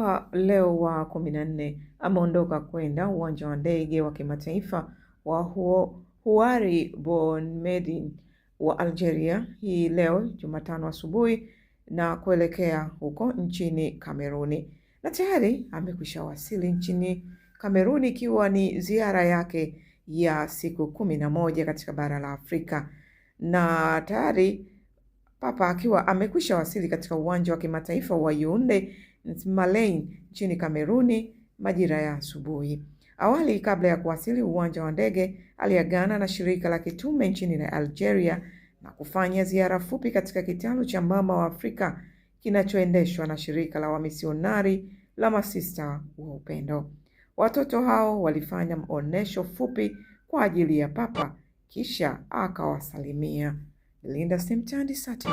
Papa Leo wa 14 ameondoka kwenda uwanja wa ndege wa kimataifa wa Houari Boumediene wa Algeria hii leo Jumatano asubuhi na kuelekea huko nchini Kameruni. Na tayari amekwisha wasili nchini Kameruni ikiwa ni ziara yake ya siku 11 katika bara la Afrika. Na tayari Papa akiwa amekwisha wasili katika uwanja wa kimataifa wa Yaounde Ntshimanline nchini Kameruni majira ya asubuhi. Awali, kabla ya kuwasili uwanja wa ndege, aliagana na shirika la kitume nchini Algeria na kufanya ziara fupi katika kitalu cha mama wa Afrika kinachoendeshwa na shirika la wamisionari la Masista wa Upendo. Watoto hao walifanya maonesho fupi kwa ajili ya Papa kisha akawasalimia. Linda Simtandi Sati.